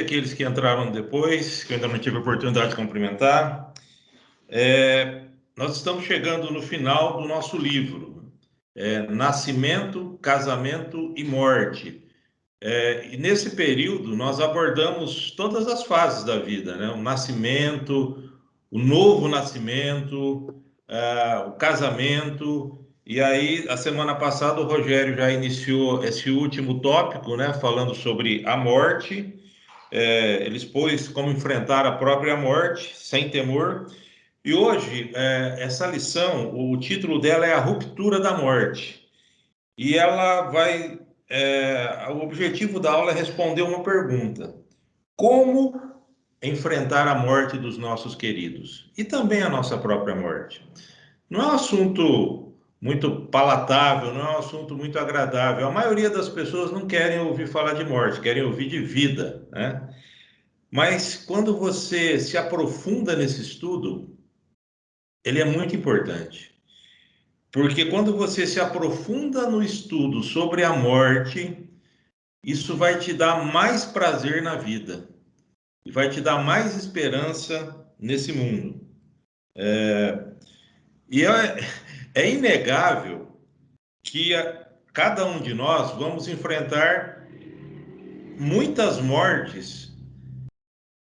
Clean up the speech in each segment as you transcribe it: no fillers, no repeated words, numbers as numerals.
dia àqueles que entraram depois, que eu ainda não tive a oportunidade de cumprimentar. Nós estamos chegando no final do nosso livro, Nascimento, Casamento e Morte. E nesse período nós abordamos todas as fases da vida, né? O nascimento, o novo nascimento, o casamento. E aí, a semana passada, o Rogério já iniciou esse último tópico, né? Falando sobre a morte. Ele expôs como enfrentar a própria morte sem temor. E hoje, essa lição, o título dela é A Ruptura da Morte. E ela vai... o objetivo da aula é responder uma pergunta. Como enfrentar a morte dos nossos queridos? E também a nossa própria morte. Não é um assunto muito palatável, não é um assunto muito agradável. A maioria das pessoas não querem ouvir falar de morte, querem ouvir de vida, né? Mas quando você se aprofunda nesse estudo, ele é muito importante. Porque quando você se aprofunda no estudo sobre a morte, isso vai te dar mais prazer na vida e vai te dar mais esperança nesse mundo. É inegável que cada um de nós vamos enfrentar muitas mortes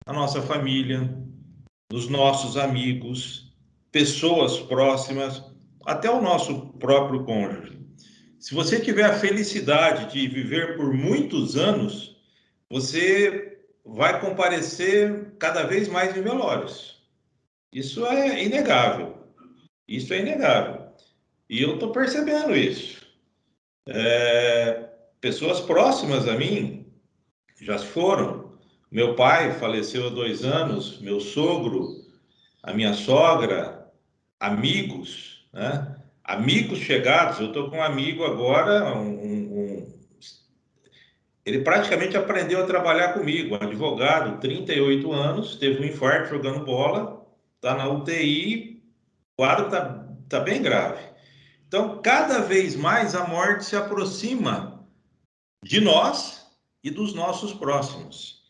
na nossa família, nos nossos amigos, pessoas próximas, até o nosso próprio cônjuge. Se você tiver a felicidade de viver por muitos anos, você vai comparecer cada vez mais em velórios. Isso é inegável. Isso é inegável. E eu estou percebendo isso. Pessoas próximas a mim já se foram. Meu pai faleceu há 2 anos, meu sogro, a minha sogra, amigos, né? Amigos chegados. Eu estou com um amigo agora, ele praticamente aprendeu a trabalhar comigo, um advogado, 38 anos, teve um infarto jogando bola, está na UTI, o quadro tá bem grave. Então, cada vez mais a morte se aproxima de nós e dos nossos próximos.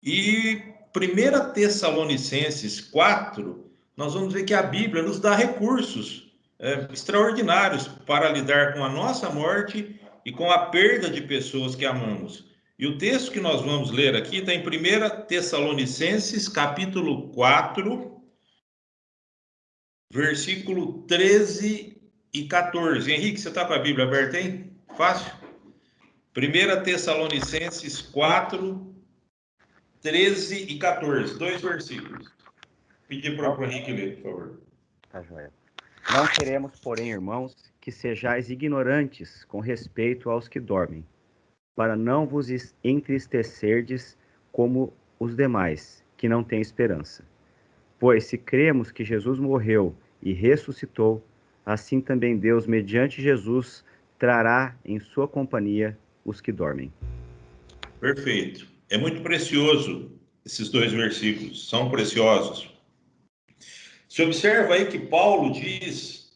E 1 Tessalonicenses 4, nós vamos ver que a Bíblia nos dá recursos extraordinários para lidar com a nossa morte e com a perda de pessoas que amamos. E o texto que nós vamos ler aqui está em 1 Tessalonicenses, capítulo 4, versículo 13 e 14. Henrique, você está com a Bíblia aberta aí? Fácil? 1 Tessalonicenses 4, 13 e 14. 2 versículos. Pedir para o Henrique ler, por favor. Tá, joia. Não queremos, porém, irmãos, que sejais ignorantes com respeito aos que dormem, para não vos entristecerdes como os demais, que não têm esperança. Pois se cremos que Jesus morreu e ressuscitou, assim também Deus, mediante Jesus, trará em sua companhia os que dormem. Perfeito. É muito precioso esses 2 versículos, são preciosos. Se observa aí que Paulo diz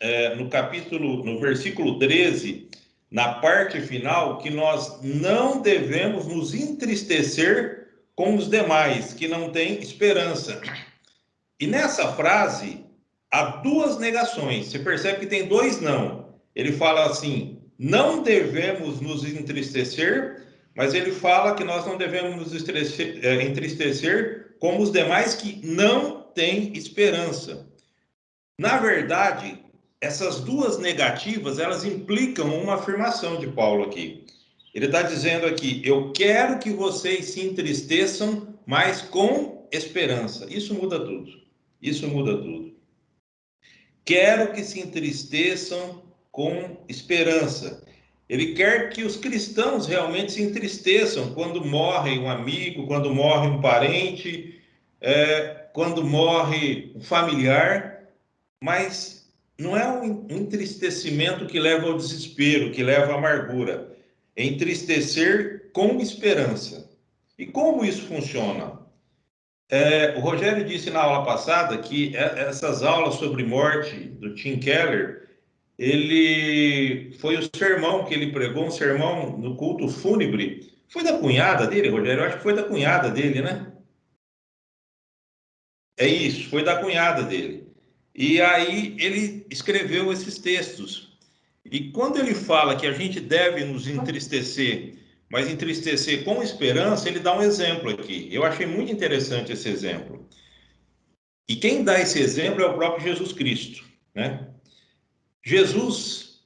no versículo 13, na parte final, que nós não devemos nos entristecer com os demais, que não têm esperança. E nessa frase, há 2 negações. Você percebe que tem 2 não. Ele fala assim, não devemos nos entristecer, mas ele fala que nós não devemos nos entristecer como os demais que não têm esperança. Na verdade, essas 2 negativas, elas implicam uma afirmação de Paulo aqui. Ele está dizendo aqui, eu quero que vocês se entristeçam, mas com esperança. Isso muda tudo. Isso muda tudo. Quero que se entristeçam com esperança. Ele quer que os cristãos realmente se entristeçam quando morre um amigo, quando morre um parente, quando morre um familiar, mas não é um entristecimento que leva ao desespero, que leva à amargura. É entristecer com esperança. E como isso funciona? O Rogério disse na aula passada que essas aulas sobre morte do Tim Keller, ele foi o sermão que ele pregou, um sermão no culto fúnebre Foi da cunhada dele, Rogério? Eu acho que foi da cunhada dele, né? É isso, foi da cunhada dele. E aí ele escreveu esses textos. E quando ele fala que a gente deve nos entristecer, mas entristecer com esperança, ele dá um exemplo aqui. Eu achei muito interessante esse exemplo. E quem dá esse exemplo é o próprio Jesus Cristo, né? Jesus,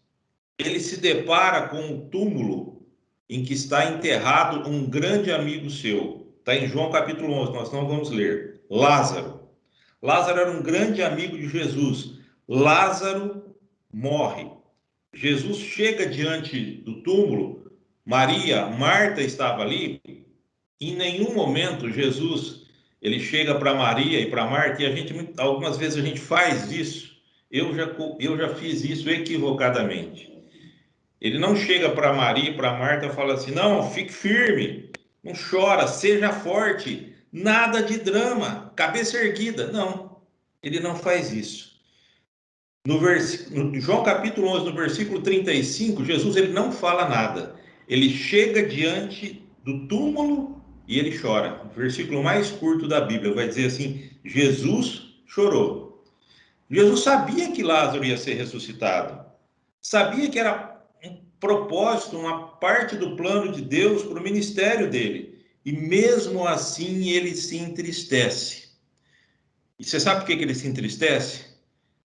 ele se depara com o túmulo em que está enterrado um grande amigo seu. Está em João capítulo 11, nós não vamos ler. Lázaro. Lázaro era um grande amigo de Jesus. Lázaro morre. Jesus chega diante do túmulo, Maria, Marta estava ali. Em nenhum momento Jesus ele chega para Maria e para Marta, e a gente algumas vezes a gente faz isso. Eu já fiz isso equivocadamente. Ele não chega para Maria e para Marta e fala assim: não, fique firme, não chora, seja forte, nada de drama, cabeça erguida. Não, ele não faz isso. No João capítulo 11, no versículo 35, Jesus ele não fala nada. Ele chega diante do túmulo e ele chora. O versículo mais curto da Bíblia vai dizer assim: Jesus chorou. Jesus sabia que Lázaro ia ser ressuscitado. Sabia que era um propósito, uma parte do plano de Deus para o ministério dele. E mesmo assim ele se entristece. E você sabe por que ele se entristece?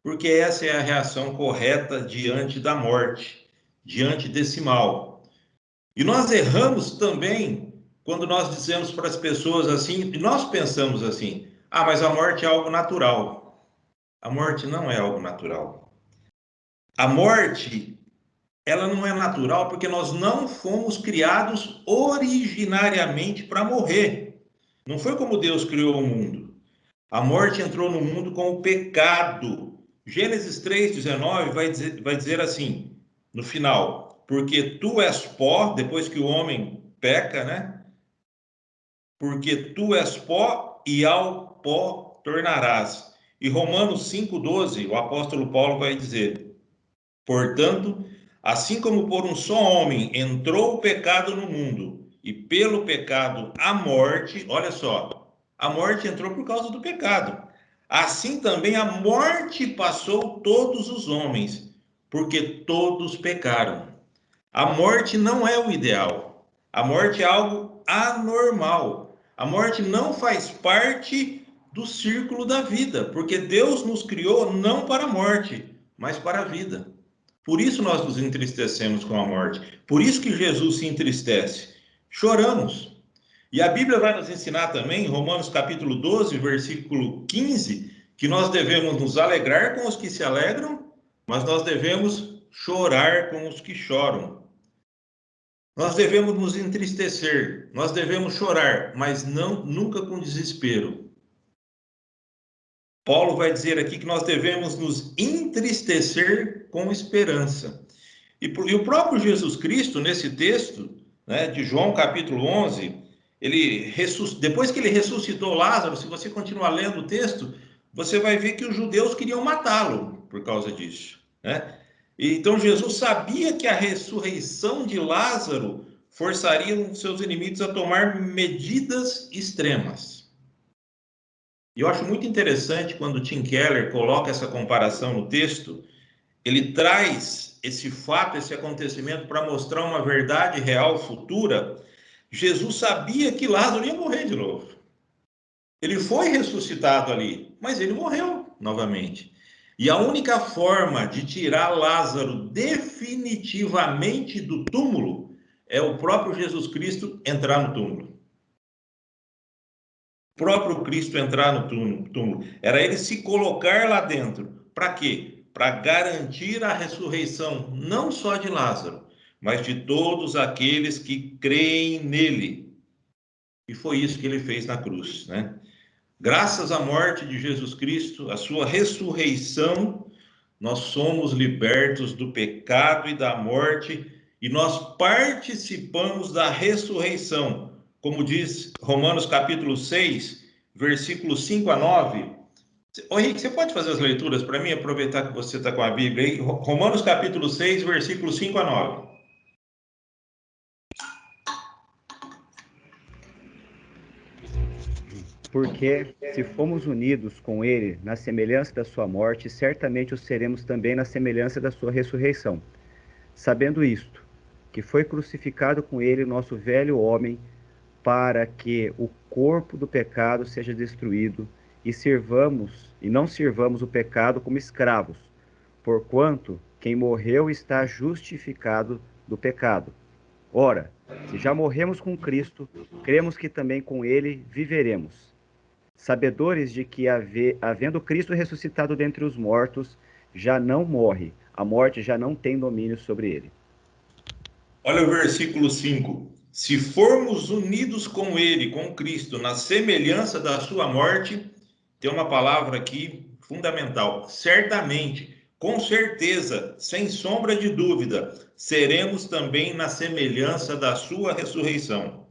Porque essa é a reação correta diante da morte, diante desse mal. E nós erramos também quando nós dizemos para as pessoas assim, e nós pensamos assim: ah, mas a morte é algo natural. A morte não é algo natural. A morte, ela não é natural porque nós não fomos criados originariamente para morrer. Não foi como Deus criou o mundo. A morte entrou no mundo com o pecado. Gênesis 3,19 vai dizer assim, no final: porque tu és pó, depois que o homem peca, né? Porque tu és pó e ao pó tornarás. E Romanos 5,12, o apóstolo Paulo vai dizer: portanto, assim como por um só homem entrou o pecado no mundo, e pelo pecado a morte, olha só, a morte entrou por causa do pecado. Assim também a morte passou todos os homens, porque todos pecaram. A morte não é o ideal. A morte é algo anormal. A morte não faz parte do círculo da vida, porque Deus nos criou não para a morte, mas para a vida. Por isso nós nos entristecemos com a morte. Por isso que Jesus se entristece. Choramos. E a Bíblia vai nos ensinar também, em Romanos capítulo 12, versículo 15, que nós devemos nos alegrar com os que se alegram, mas nós devemos chorar com os que choram. Nós devemos nos entristecer, nós devemos chorar, mas não nunca com desespero. Paulo vai dizer aqui que nós devemos nos entristecer com esperança. E o próprio Jesus Cristo, nesse texto, né, de João capítulo 11, depois que ele ressuscitou Lázaro, se você continuar lendo o texto, você vai ver que os judeus queriam matá-lo por causa disso, né? Então Jesus sabia que a ressurreição de Lázaro forçaria os seus inimigos a tomar medidas extremas. E eu acho muito interessante quando Tim Keller coloca essa comparação no texto. Ele traz esse fato, esse acontecimento para mostrar uma verdade real futura. Jesus sabia que Lázaro ia morrer de novo. Ele foi ressuscitado ali, mas ele morreu novamente. E a única forma de tirar Lázaro definitivamente do túmulo é o próprio Jesus Cristo entrar no túmulo. O próprio Cristo entrar no túmulo. Era ele se colocar lá dentro. Para quê? Para garantir a ressurreição, não só de Lázaro, mas de todos aqueles que creem nele. E foi isso que ele fez na cruz, né? Graças à morte de Jesus Cristo, à sua ressurreição, nós somos libertos do pecado e da morte e nós participamos da ressurreição. Como diz Romanos capítulo 6, versículos 5 a 9. Ô Henrique, você pode fazer as leituras para mim, aproveitar que você está com a Bíblia aí? Romanos capítulo 6, versículos 5 a 9. Porque, se fomos unidos com ele na semelhança da sua morte, certamente o seremos também na semelhança da sua ressurreição. Sabendo isto, que foi crucificado com ele o nosso velho homem, para que o corpo do pecado seja destruído, e não sirvamos o pecado como escravos, porquanto quem morreu está justificado do pecado. Ora, se já morremos com Cristo, cremos que também com ele viveremos, sabedores de que, havendo Cristo ressuscitado dentre os mortos, já não morre, a morte já não tem domínio sobre ele. Olha o versículo 5. Se formos unidos com ele, com Cristo, na semelhança da sua morte, tem uma palavra aqui fundamental. Certamente, com certeza, sem sombra de dúvida, seremos também na semelhança da sua ressurreição.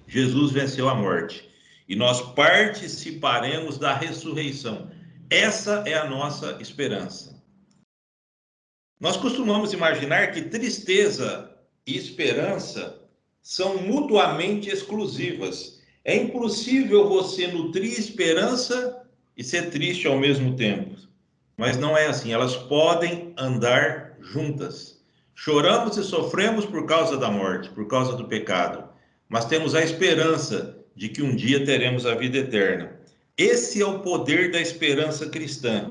Jesus venceu a morte e nós participaremos da ressurreição. Essa é a nossa esperança. Nós costumamos imaginar que tristeza e esperança são mutuamente exclusivas. É impossível você nutrir esperança e ser triste ao mesmo tempo. Mas não é assim, elas podem andar juntas. Choramos e sofremos por causa da morte, por causa do pecado, mas temos a esperança de que um dia teremos a vida eterna. Esse é o poder da esperança cristã.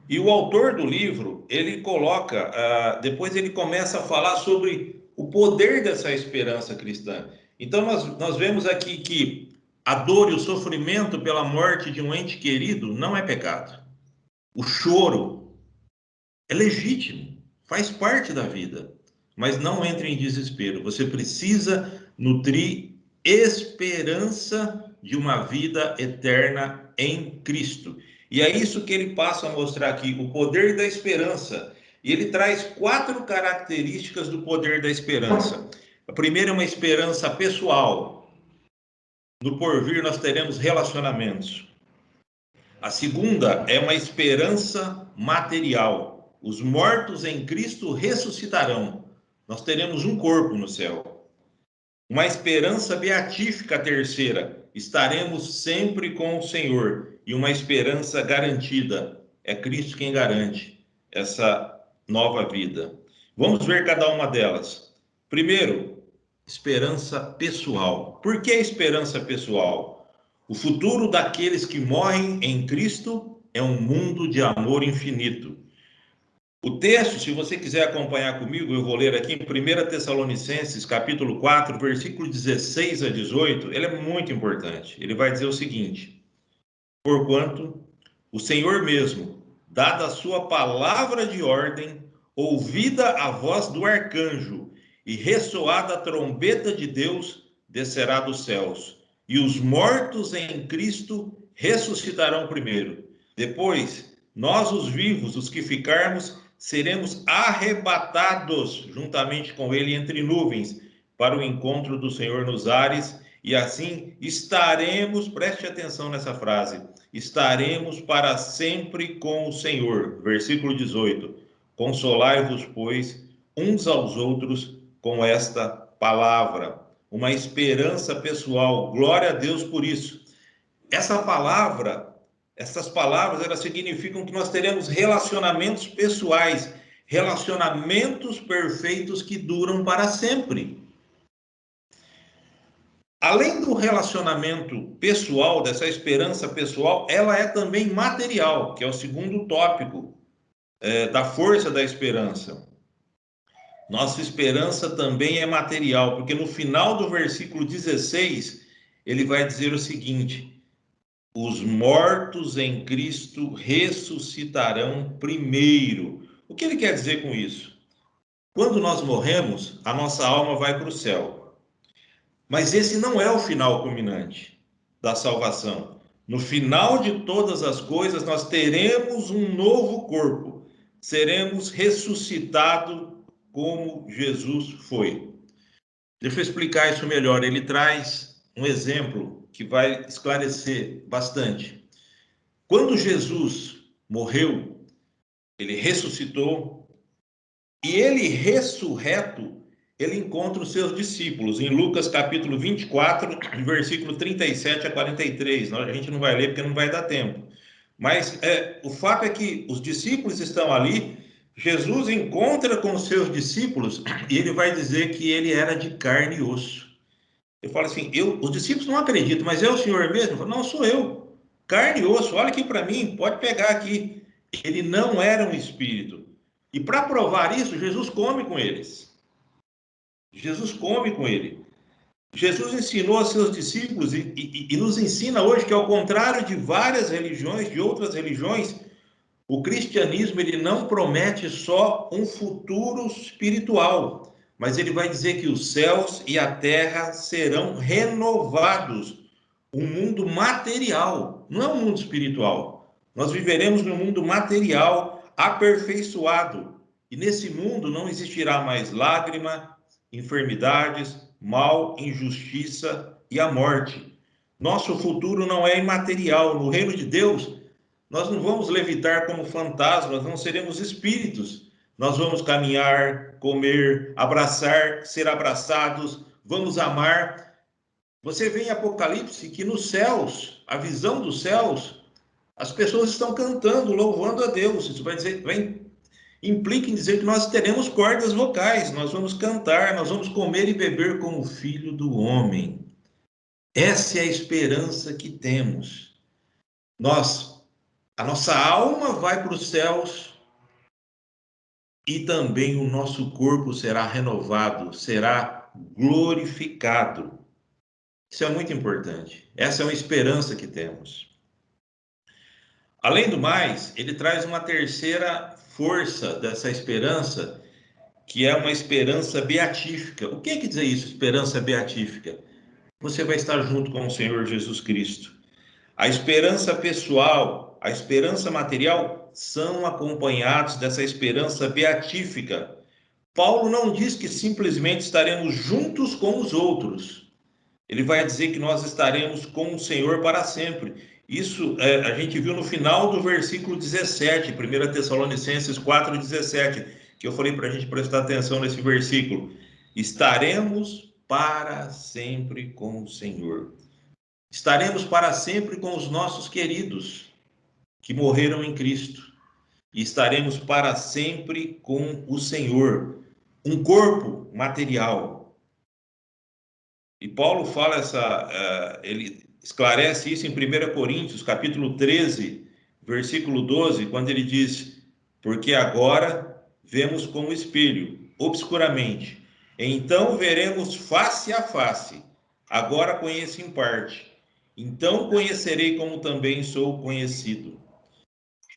E o autor do livro, ele coloca, depois ele começa a falar sobre o poder dessa esperança cristã. Então, nós vemos aqui que a dor e o sofrimento pela morte de um ente querido não é pecado. O choro é legítimo, faz parte da vida, mas não entre em desespero. Você precisa nutrir esperança de uma vida eterna em Cristo. E é isso que ele passa a mostrar aqui, o poder da esperança. E ele traz 4 características do poder da esperança. A primeira é uma esperança pessoal. No porvir nós teremos relacionamentos. A segunda é uma esperança material. Os mortos em Cristo ressuscitarão. Nós teremos um corpo no céu. Uma esperança beatífica, a terceira. Estaremos sempre com o Senhor. E uma esperança garantida. É Cristo quem garante essa nova vida. Vamos ver cada uma delas. Primeiro, esperança pessoal. Por que esperança pessoal? O futuro daqueles que morrem em Cristo é um mundo de amor infinito. O texto, se você quiser acompanhar comigo, eu vou ler aqui em 1 Tessalonicenses, capítulo 4, versículo 16 a 18, ele é muito importante. Ele vai dizer o seguinte: porquanto o Senhor mesmo, dada a sua palavra de ordem, ouvida a voz do arcanjo e ressoada a trombeta de Deus, descerá dos céus. E os mortos em Cristo ressuscitarão primeiro. Depois, nós, os vivos, os que ficarmos, seremos arrebatados juntamente com ele entre nuvens para o encontro do Senhor nos ares, e assim estaremos, preste atenção nessa frase, estaremos para sempre com o Senhor. Versículo 18. Consolai-vos, pois, uns aos outros com esta palavra. Uma esperança pessoal. Glória a Deus por isso. Essas palavras, elas significam que nós teremos relacionamentos pessoais, relacionamentos perfeitos que duram para sempre. Além do relacionamento pessoal, dessa esperança pessoal, ela é também material, que é o segundo tópico da força da esperança. Nossa esperança também é material, porque no final do versículo 16, ele vai dizer o seguinte: os mortos em Cristo ressuscitarão primeiro. O que ele quer dizer com isso? Quando nós morremos, a nossa alma vai para o céu. Mas esse não é o final culminante da salvação. No final de todas as coisas, nós teremos um novo corpo. Seremos ressuscitados como Jesus foi. Deixa eu explicar isso melhor. Ele traz um exemplo que vai esclarecer bastante. Quando Jesus morreu, ele ressuscitou, e ele ressurreto, ele encontra os seus discípulos, em Lucas capítulo 24, versículo 37 a 43. A gente não vai ler porque não vai dar tempo. Mas o fato é que os discípulos estão ali, Jesus encontra com os seus discípulos e ele vai dizer que ele era de carne e osso. Eu falo assim, os discípulos não acreditam, mas é o Senhor mesmo? Eu falo, não, sou eu. Carne e osso, olha aqui para mim, pode pegar aqui. Ele não era um espírito. E para provar isso, Jesus come com eles. Jesus come com ele. Jesus ensinou a seus discípulos e nos ensina hoje que, ao contrário de várias religiões, de outras religiões, o cristianismo ele não promete só um futuro espiritual, mas ele vai dizer que os céus e a terra serão renovados. Um mundo material, não é um mundo espiritual. Nós viveremos num mundo material aperfeiçoado. E nesse mundo não existirá mais lágrima, enfermidades, mal, injustiça e a morte. Nosso futuro não é imaterial. No reino de Deus, nós não vamos levitar como fantasmas, não seremos espíritos. Nós vamos caminhar, comer, abraçar, ser abraçados, vamos amar. Você vê em Apocalipse que nos céus, a visão dos céus, as pessoas estão cantando, louvando a Deus. Isso vai dizer, implica em dizer que nós teremos cordas vocais, nós vamos cantar, nós vamos comer e beber como o Filho do Homem. Essa é a esperança que temos. A nossa alma vai para os céus e também o nosso corpo será renovado, será glorificado. Isso é muito importante. Essa é uma esperança que temos. Além do mais, ele traz uma terceira força dessa esperança, que é uma esperança beatífica. O que é que diz isso, esperança beatífica? Você vai estar junto com o Senhor Jesus Cristo. A esperança pessoal, a esperança material são acompanhados dessa esperança beatífica. Paulo não diz que simplesmente estaremos juntos com os outros. Ele vai dizer que nós estaremos com o Senhor para sempre. Isso a gente viu no final do versículo 17, 1 Tessalonicenses 4,17, que eu falei para a gente prestar atenção nesse versículo. Estaremos para sempre com o Senhor. Estaremos para sempre com os nossos queridos que morreram em Cristo. E estaremos para sempre com o Senhor. Um corpo material. E Paulo fala ele esclarece isso em 1 Coríntios, capítulo 13, versículo 12, quando ele diz: porque agora vemos como espelho, obscuramente. Então veremos face a face. Agora conheço em parte. Então conhecerei como também sou conhecido.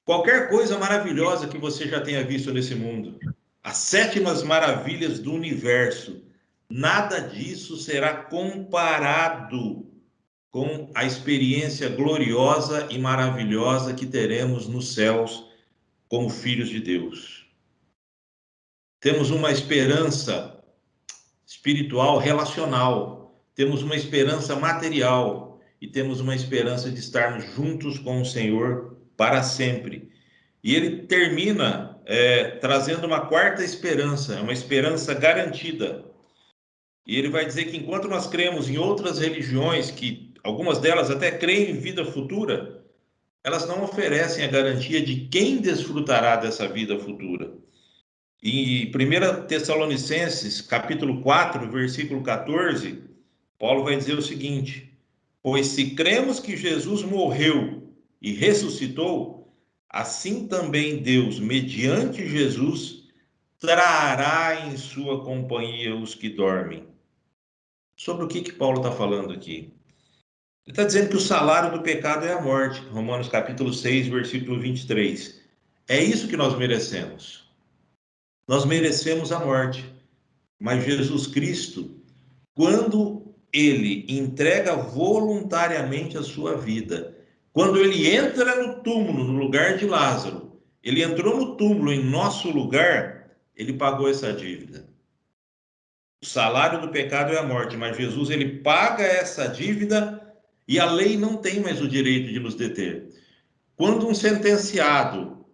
Qualquer coisa maravilhosa que você já tenha visto nesse mundo, as 7 maravilhas do universo, nada disso será comparado com a experiência gloriosa e maravilhosa que teremos nos céus como filhos de Deus. Temos uma esperança espiritual relacional, temos uma esperança material e temos uma esperança de estarmos juntos com o Senhor para sempre. E ele termina trazendo uma quarta esperança, uma esperança garantida. E ele vai dizer que enquanto nós cremos em outras religiões, que algumas delas até creem em vida futura, elas não oferecem a garantia de quem desfrutará dessa vida futura. Em 1 Tessalonicenses, capítulo 4, versículo 14, Paulo vai dizer o seguinte: pois se cremos que Jesus morreu e ressuscitou, assim também Deus, mediante Jesus, trará em sua companhia os que dormem. Sobre o que Paulo está falando aqui? Ele está dizendo que o salário do pecado é a morte. Romanos capítulo 6, versículo 23. É isso que nós merecemos. Nós merecemos a morte. Mas Jesus Cristo, quando ele entrega voluntariamente a sua vida, quando ele entra no túmulo, no lugar de Lázaro, ele entrou no túmulo em nosso lugar, ele pagou essa dívida. O salário do pecado é a morte, mas Jesus ele paga essa dívida e a lei não tem mais o direito de nos deter. Quando um sentenciado,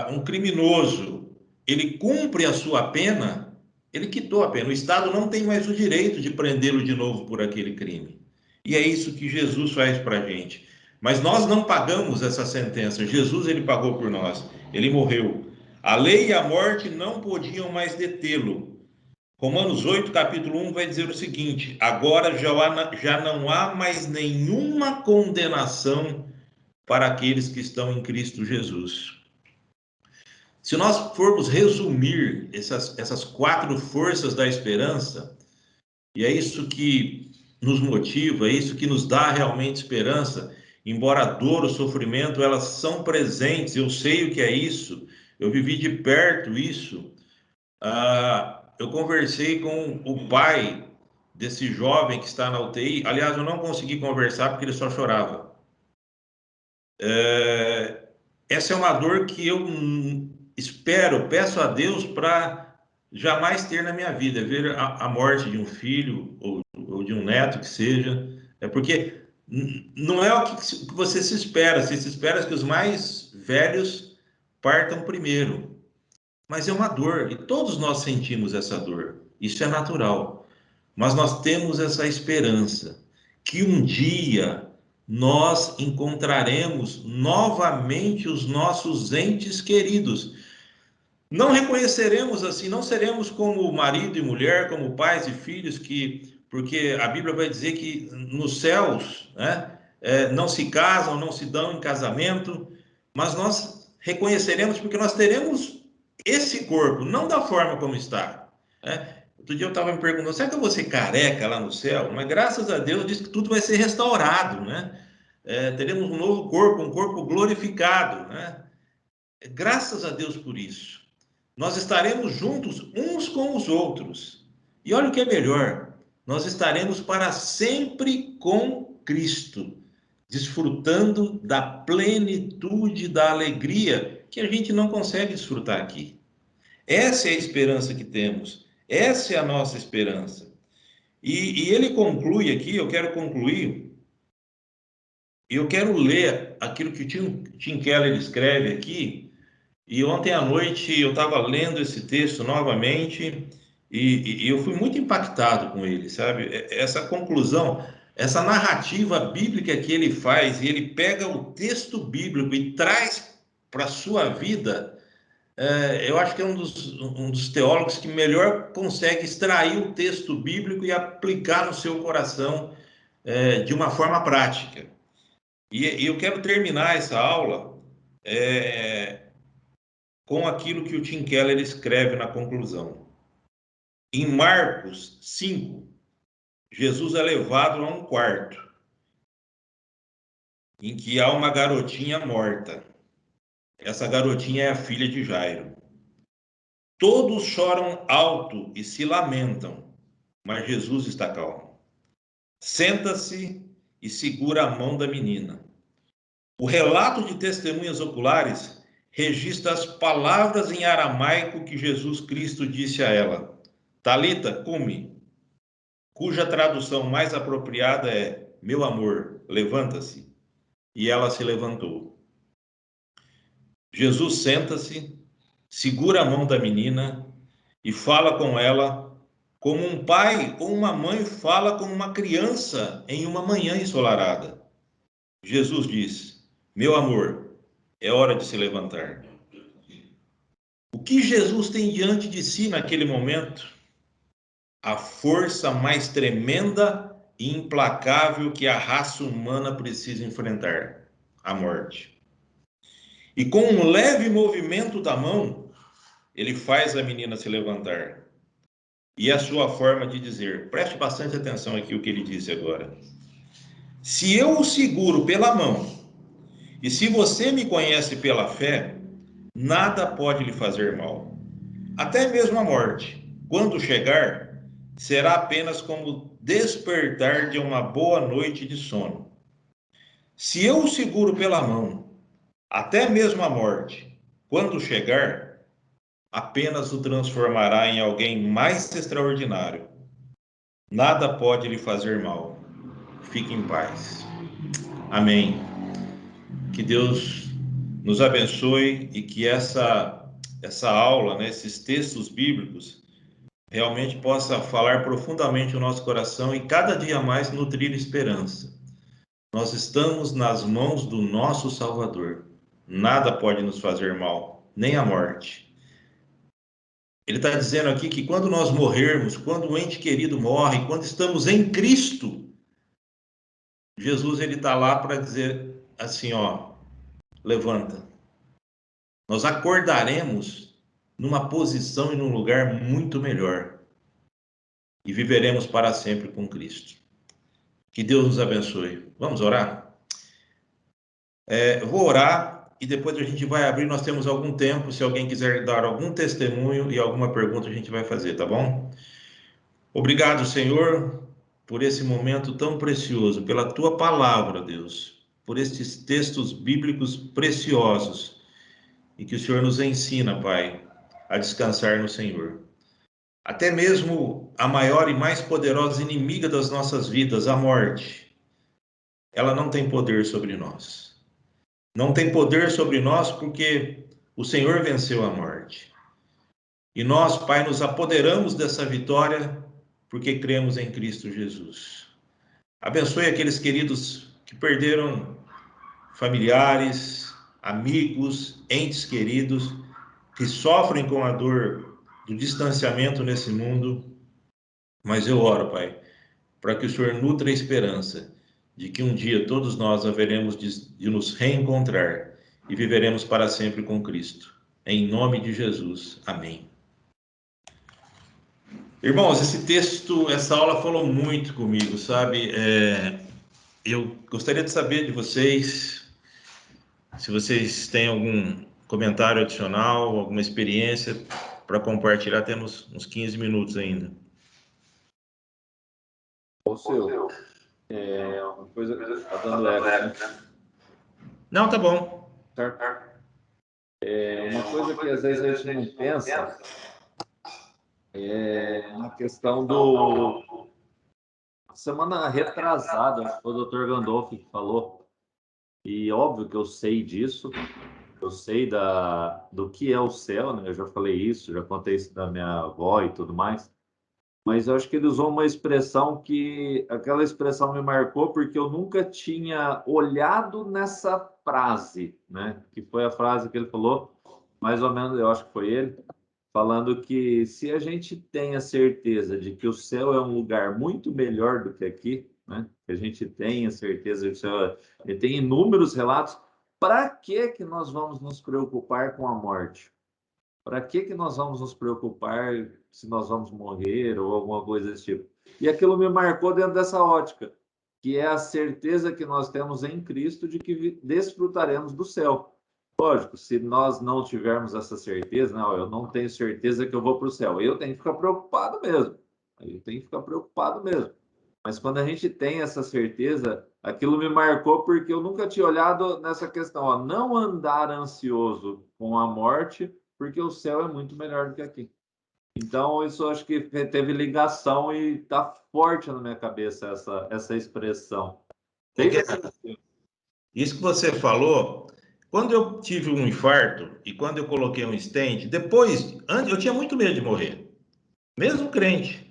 um criminoso, ele cumpre a sua pena, Ele quitou a pena. O Estado não tem mais o direito de prendê-lo de novo por aquele crime. E é isso que Jesus faz para a gente. Mas nós não pagamos essa sentença. Jesus, ele pagou por nós. Ele morreu. A lei e a morte não podiam mais detê-lo. Romanos 8, capítulo 1, vai dizer o seguinte: agora já não há mais nenhuma condenação para aqueles que estão em Cristo Jesus. Se nós formos resumir essas quatro forças da esperança, e é isso que nos motiva, é isso que nos dá realmente esperança, embora a dor, o sofrimento, elas são presentes, eu sei o que é isso, eu vivi de perto isso. Eu conversei com o pai desse jovem que está na UTI, aliás, eu não consegui conversar porque ele só chorava. Essa é uma dor que eu espero, peço a Deus para jamais ter na minha vida, ver a morte de um filho ou de um neto que seja, porque não é o que você se espera, você se espera que os mais velhos partam primeiro, mas é uma dor e todos nós sentimos essa dor, isso é natural, mas nós temos essa esperança que um dia nós encontraremos novamente os nossos entes queridos. Não reconheceremos assim, não seremos como marido e mulher, como pais e filhos, porque a Bíblia vai dizer que nos céus, né, não se casam, não se dão em casamento, mas nós reconheceremos porque nós teremos esse corpo, não da forma como está, né? Outro dia eu estava me perguntando, será que eu vou ser careca lá no céu? Mas graças a Deus diz que tudo vai ser restaurado, né? Teremos um novo corpo, um corpo glorificado, né? Graças a Deus por isso. Nós estaremos juntos uns com os outros. E olha o que é melhor, nós estaremos para sempre com Cristo, desfrutando da plenitude da alegria que a gente não consegue desfrutar aqui. Essa é a esperança que temos, essa é a nossa esperança. E ele conclui aqui, eu quero concluir, e eu quero ler aquilo que o Tim Keller escreve aqui. E ontem à noite eu estava lendo esse texto novamente e eu fui muito impactado com ele, sabe? Essa conclusão, essa narrativa bíblica que ele faz, e ele pega o texto bíblico e traz para a sua vida. Eu acho que é um dos teólogos que melhor consegue extrair o texto bíblico e aplicar no seu coração de uma forma prática. E eu quero terminar essa aula com aquilo que o Tim Keller escreve na conclusão. Em Marcos 5, Jesus é levado a um quarto em que há uma garotinha morta. Essa garotinha é a filha de Jairo. Todos choram alto e se lamentam, mas Jesus está calmo. Senta-se e segura a mão da menina. O relato de testemunhas oculares registra as palavras em aramaico que Jesus Cristo disse a ela: Talita, cumi, cuja tradução mais apropriada é: meu amor, levanta-se. E ela se levantou. Jesus senta-se, segura a mão da menina e fala com ela como um pai ou uma mãe fala com uma criança em uma manhã ensolarada. Jesus diz: meu amor, é hora de se levantar. O que Jesus tem diante de si naquele momento? A força mais tremenda e implacável que a raça humana precisa enfrentar: a morte. E com um leve movimento da mão, ele faz a menina se levantar. E a sua forma de dizer, preste bastante atenção aqui o que ele disse agora. Se eu o seguro pela mão, e se você me conhece pela fé, nada pode lhe fazer mal. Até mesmo a morte, quando chegar, será apenas como despertar de uma boa noite de sono. Se eu o seguro pela mão, até mesmo a morte, quando chegar, apenas o transformará em alguém mais extraordinário. Nada pode lhe fazer mal. Fique em paz. Amém. Que Deus nos abençoe e que essa aula, né, esses textos bíblicos, realmente possa falar profundamente o nosso coração e cada dia mais nutrir esperança. Nós estamos nas mãos do nosso Salvador. Nada pode nos fazer mal, nem a morte. Ele está dizendo aqui que quando nós morrermos, quando um ente querido morre, quando estamos em Cristo, Jesus ele está lá para dizer assim, ó, levanta. Nós acordaremos numa posição e num lugar muito melhor e viveremos para sempre com Cristo. Que Deus nos abençoe. Vamos orar? Eu vou orar e depois a gente vai abrir. Nós temos algum tempo. Se alguém quiser dar algum testemunho e alguma pergunta, a gente vai fazer, tá bom? Obrigado, Senhor, por esse momento tão precioso, pela tua palavra, Deus, por estes textos bíblicos preciosos e que o Senhor nos ensina, Pai, a descansar no Senhor. Até mesmo a maior e mais poderosa inimiga das nossas vidas, a morte, ela não tem poder sobre nós. Não tem poder sobre nós porque o Senhor venceu a morte. E nós, Pai, nos apoderamos dessa vitória porque cremos em Cristo Jesus. Abençoe aqueles queridos que perderam familiares, amigos, entes queridos, que sofrem com a dor do distanciamento nesse mundo. Mas eu oro, Pai, para que o Senhor nutra a esperança de que um dia todos nós haveremos de nos reencontrar e viveremos para sempre com Cristo. Em nome de Jesus. Amém. Irmãos, esse texto, essa aula falou muito comigo, sabe? Eu gostaria de saber de vocês, se vocês têm algum comentário adicional, alguma experiência para compartilhar. Temos uns 15 minutos ainda. O seu, uma coisa que está dando eco, né? Não, tá bom. Certo? Uma coisa que às vezes a gente não pensa é na questão do... Semana retrasada, acho que foi o Dr. Gandolfo que falou, e óbvio que eu sei disso, eu sei do que é o céu, né? Eu já falei isso, já contei isso da minha avó e tudo mais, mas eu acho que ele usou uma expressão que... Aquela expressão me marcou porque eu nunca tinha olhado nessa frase, né? Que foi a frase que ele falou, mais ou menos, eu acho que foi ele, falando que se a gente tem a certeza de que o céu é um lugar muito melhor do que aqui, né? Que a gente tem a certeza de que o céu ele tem inúmeros relatos, para que nós vamos nos preocupar com a morte? Para que nós vamos nos preocupar se nós vamos morrer ou alguma coisa desse tipo? E aquilo me marcou dentro dessa ótica, que é a certeza que nós temos em Cristo de que desfrutaremos do céu. Lógico, se nós não tivermos essa certeza, não, eu não tenho certeza que eu vou para o céu, eu tenho que ficar preocupado mesmo. Eu tenho que ficar preocupado mesmo. Mas quando a gente tem essa certeza, aquilo me marcou porque eu nunca tinha olhado nessa questão, ó, não andar ansioso com a morte, porque o céu é muito melhor do que aqui. Então, isso acho que teve ligação e está forte na minha cabeça essa expressão. Isso que você falou, quando eu tive um infarto e quando eu coloquei um stent, depois, antes, eu tinha muito medo de morrer, mesmo crente.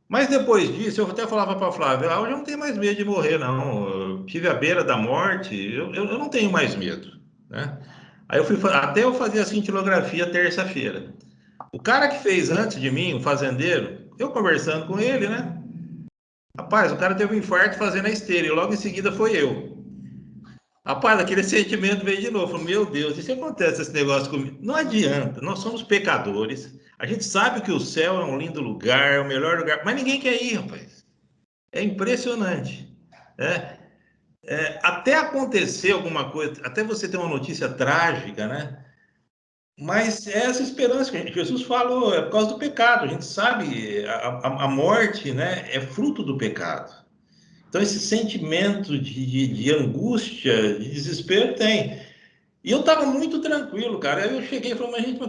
Mas depois disso, eu até falava para a Flávia, hoje eu não tenho mais medo de morrer, não. Eu tive à beira da morte, eu não tenho mais medo, né? Aí eu fui, até eu fazer a cintilografia terça-feira. O cara que fez antes de mim, o fazendeiro, eu conversando com ele, né? Rapaz, o cara teve um infarto fazendo a esteira e logo em seguida foi eu. Rapaz, aquele sentimento veio de novo. Meu Deus, e se acontece esse negócio comigo? Não adianta, nós somos pecadores. A gente sabe que o céu é um lindo lugar, é o melhor lugar, mas ninguém quer ir, rapaz. É impressionante. Até acontecer alguma coisa, até você ter uma notícia trágica, né? Mas é essa esperança que Jesus falou, é por causa do pecado. A gente sabe, a morte, né, é fruto do pecado. Então, esse sentimento de angústia, de desespero tem. E eu estava muito tranquilo, cara. Aí eu cheguei e falei, mas gente,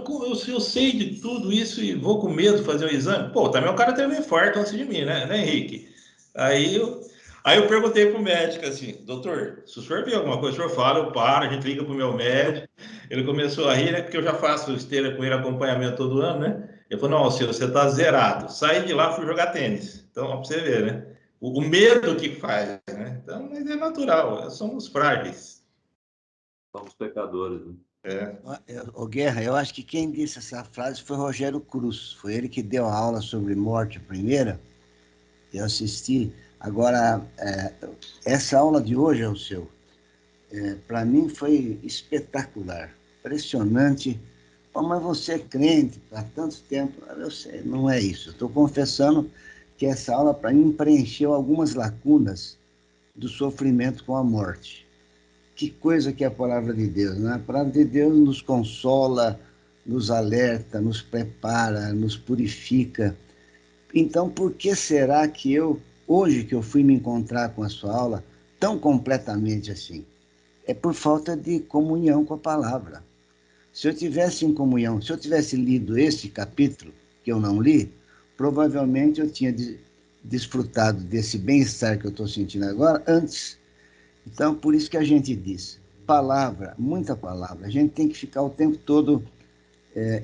eu sei de tudo isso e vou com medo de fazer o exame? Pô, também o cara teve um infarto antes de mim, né, Henrique? Aí eu perguntei pro médico assim, doutor, se o senhor viu alguma coisa, o senhor fala, eu paro, a gente liga pro meu médico. Ele começou a rir, né, porque eu já faço esteira com ele, acompanhamento todo ano, né? Ele falou, não, Alceu, você está zerado. Saí de lá, fui jogar tênis. Então, para você ver, né? O medo que faz, né? Então, mas é natural, somos frágeis. Somos pecadores, né? Ô, Guerra, eu acho que quem disse essa frase foi Rogério Cruz. Foi ele que deu a aula sobre morte primeira. Eu assisti. Agora, essa aula de hoje, para mim foi espetacular, impressionante. Pô, mas você é crente há tanto tempo. Eu sei, não é isso. Estou confessando que essa aula, para mim, preencheu algumas lacunas do sofrimento com a morte. Que coisa que é a palavra de Deus, né? A palavra de Deus nos consola, nos alerta, nos prepara, nos purifica. Então, por que será que hoje que eu fui me encontrar com a sua aula, tão completamente assim? É por falta de comunhão com a palavra. Se eu tivesse em comunhão, se eu tivesse lido esse capítulo, que eu não li, provavelmente eu tinha desfrutado desse bem-estar que eu estou sentindo agora antes. Então, por isso que a gente diz, palavra, muita palavra. A gente tem que ficar o tempo todo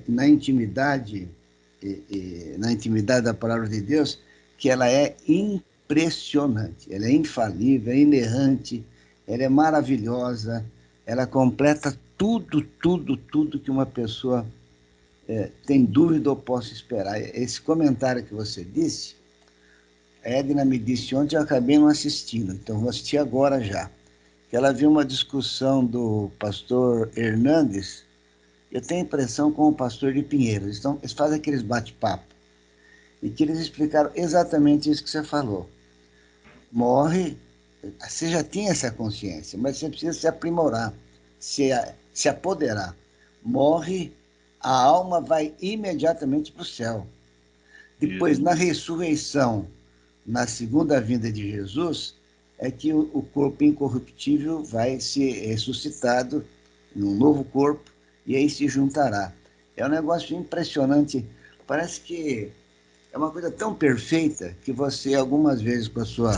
na intimidade, na intimidade da palavra de Deus, que ela é impressionante, ela é infalível, é inerrante, ela é maravilhosa, ela completa tudo que uma pessoa tem dúvida ou possa esperar. Esse comentário que você disse, a Edna me disse ontem, eu acabei não assistindo, então vou assistir agora já. Ela viu uma discussão do pastor Hernandes, eu tenho a impressão com o pastor de Pinheiros, eles fazem aqueles bate-papo, e que eles explicaram exatamente isso que você falou. Morre, você já tinha essa consciência, mas você precisa se aprimorar, se apoderar. Morre, a alma vai imediatamente para o céu. Depois, na ressurreição, na segunda vinda de Jesus, é que o corpo incorruptível vai ser ressuscitado num novo corpo e aí se juntará. É um negócio impressionante. Parece que é uma coisa tão perfeita que você, algumas vezes, com a sua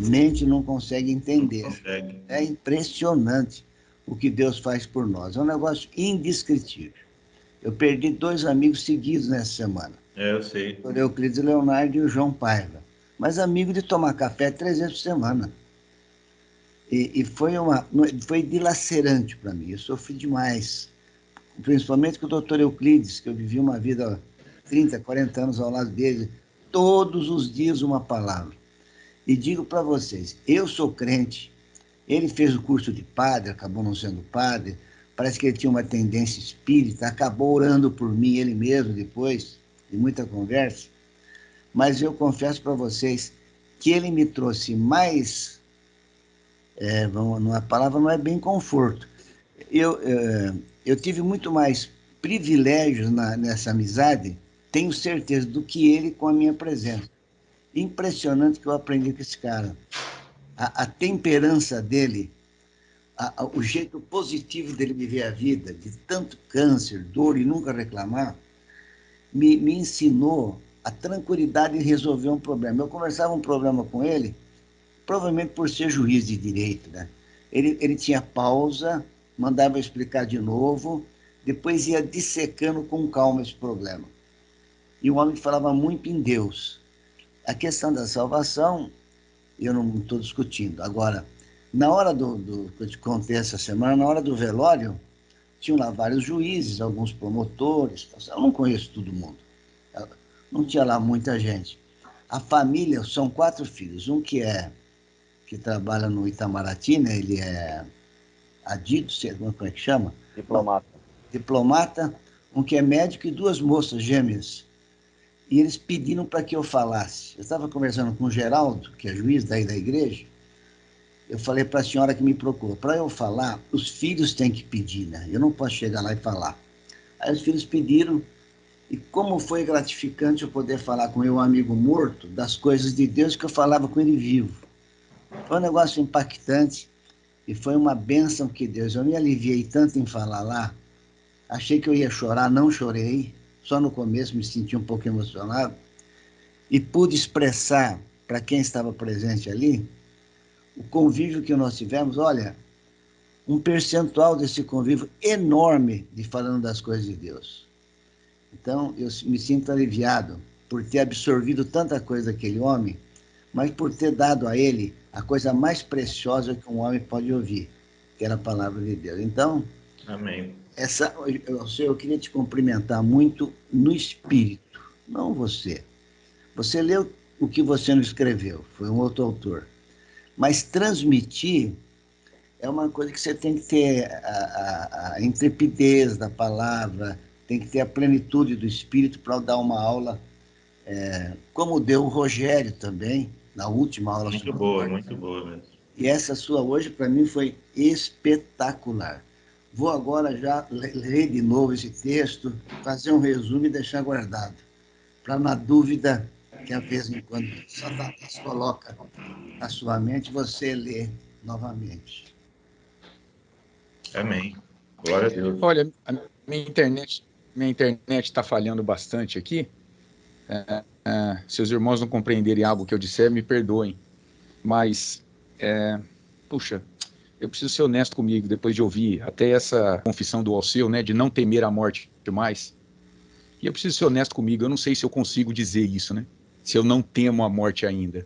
mente, não consegue entender. Consegue. É impressionante o que Deus faz por nós. É um negócio indescritível. Eu perdi 2 amigos seguidos nessa semana. Eu sei. O Euclides Leonardo e o João Paiva. Mas amigo de tomar café 3 vezes por semana. E foi dilacerante para mim. Eu sofri demais. Principalmente com o doutor Euclides, que eu vivi uma vida 30, 40 anos ao lado dele. Todos os dias uma palavra. E digo para vocês, eu sou crente. Ele fez o curso de padre, acabou não sendo padre. Parece que ele tinha uma tendência espírita, acabou orando por mim, ele mesmo, depois de muita conversa. Mas eu confesso para vocês que ele me trouxe mais, a palavra não é bem conforto, eu tive muito mais privilégios nessa amizade, tenho certeza, do que ele com a minha presença. Impressionante que eu aprendi com esse cara. A temperança dele, o jeito positivo dele viver a vida, de tanto câncer, dor e nunca reclamar, me ensinou a tranquilidade de resolver um problema. Eu conversava um problema com ele, provavelmente por ser juiz de direito, né? Ele tinha pausa, mandava eu explicar de novo, depois ia dissecando com calma esse problema. E o homem falava muito em Deus. A questão da salvação, eu não estou discutindo. Agora, na hora que eu te contei essa semana, na hora do velório, tinham lá vários juízes, alguns promotores. Eu não conheço todo mundo. Não tinha lá muita gente. A família, são 4 filhos. Um que trabalha no Itamaraty, né? Ele é adido, como é que chama? Diplomata. Diplomata. Um que é médico e 2 moças gêmeas. E eles pediram para que eu falasse. Eu estava conversando com o Geraldo, que é juiz daí da igreja. Eu falei para a senhora que me procurou. Para eu falar, os filhos têm que pedir, né? Eu não posso chegar lá e falar. Aí os filhos pediram. E como foi gratificante eu poder falar com meu amigo morto das coisas de Deus que eu falava com ele vivo. Foi um negócio impactante e foi uma bênção que Deus... Eu me aliviei tanto em falar lá. Achei que eu ia chorar, não chorei. Só no começo me senti um pouco emocionado. E pude expressar para quem estava presente ali o convívio que nós tivemos. Olha, um percentual desse convívio enorme de falando das coisas de Deus. Então, eu me sinto aliviado por ter absorvido tanta coisa daquele homem, mas por ter dado a ele a coisa mais preciosa que um homem pode ouvir, que era a palavra de Deus. Então, Amém. eu queria te cumprimentar muito no espírito, não você. Você leu o que você não escreveu, foi um outro autor. Mas transmitir é uma coisa que você tem que ter a intrepidez da palavra, tem que ter a plenitude do espírito para dar uma aula, como deu o Rogério também, na última aula sobre a morte. Muito boa mesmo. E essa sua hoje, para mim, foi espetacular. Vou agora já ler de novo esse texto, fazer um resumo e deixar guardado, para na dúvida que, de vez em quando, Satanás coloca na sua mente, você lê novamente. Amém. Glória a Deus. Olha, a minha internet está falhando bastante aqui. Se os irmãos não compreenderem algo que eu disser, me perdoem. Mas, puxa, eu preciso ser honesto comigo, depois de ouvir até essa confissão do Alceu, né, de não temer a morte mais. E eu preciso ser honesto comigo, eu não sei se eu consigo dizer isso, né? Se eu não temo a morte ainda.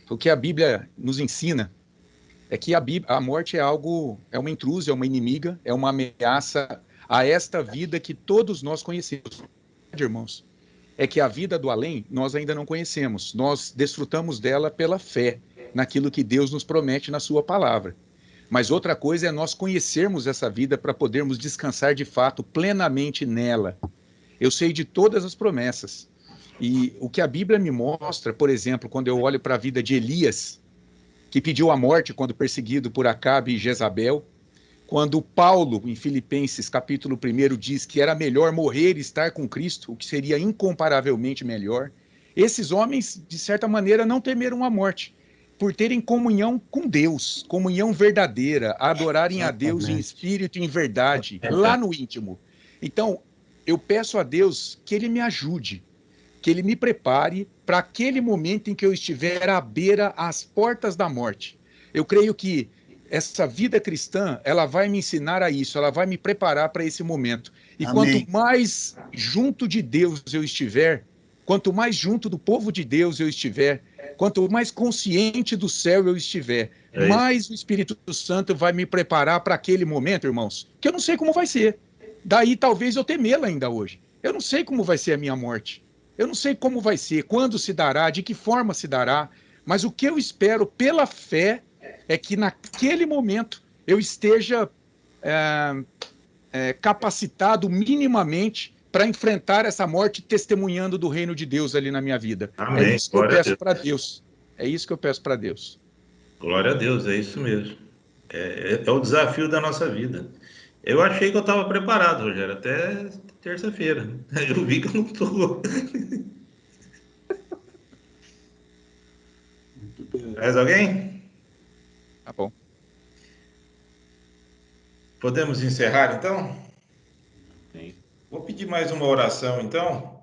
O que a Bíblia nos ensina é que a morte é uma intrusa, é uma inimiga, é uma ameaça a esta vida que todos nós conhecemos. Irmãos, é que a vida do além nós ainda não conhecemos. Nós desfrutamos dela pela fé, naquilo que Deus nos promete na sua palavra. Mas outra coisa é nós conhecermos essa vida para podermos descansar de fato plenamente nela. Eu sei de todas as promessas. E o que a Bíblia me mostra, por exemplo, quando eu olho para a vida de Elias, que pediu a morte quando perseguido por Acabe e Jezabel, quando Paulo, em Filipenses capítulo 1, diz que era melhor morrer e estar com Cristo, o que seria incomparavelmente melhor, esses homens, de certa maneira, não temeram a morte, por terem comunhão com Deus, comunhão verdadeira, adorarem a Deus em espírito e em verdade, lá no íntimo. Então, eu peço a Deus que Ele me ajude, que Ele me prepare para aquele momento em que eu estiver à beira, às portas da morte. Eu creio que essa vida cristã, ela vai me ensinar a isso, ela vai me preparar para esse momento. E Amém. quanto mais junto de Deus eu estiver, quanto mais junto do povo de Deus eu estiver, quanto mais consciente do céu eu estiver, mais o Espírito Santo vai me preparar para aquele momento, irmãos, que eu não sei como vai ser. Daí talvez eu temê-la ainda hoje. Eu não sei como vai ser a minha morte. Eu não sei como vai ser, quando se dará, de que forma se dará, mas o que eu espero pela fé é que naquele momento eu esteja capacitado minimamente para enfrentar essa morte testemunhando do reino de Deus ali na minha vida. Amém. É isso que eu peço para Deus. É isso que eu peço para Deus. Glória a Deus, é isso mesmo. É o desafio da nossa vida. Eu achei que eu estava preparado, Rogério, até terça-feira. Eu vi que eu não estou. Mais alguém? Tá bom. Podemos encerrar, então? Sim. Vou pedir mais uma oração, então.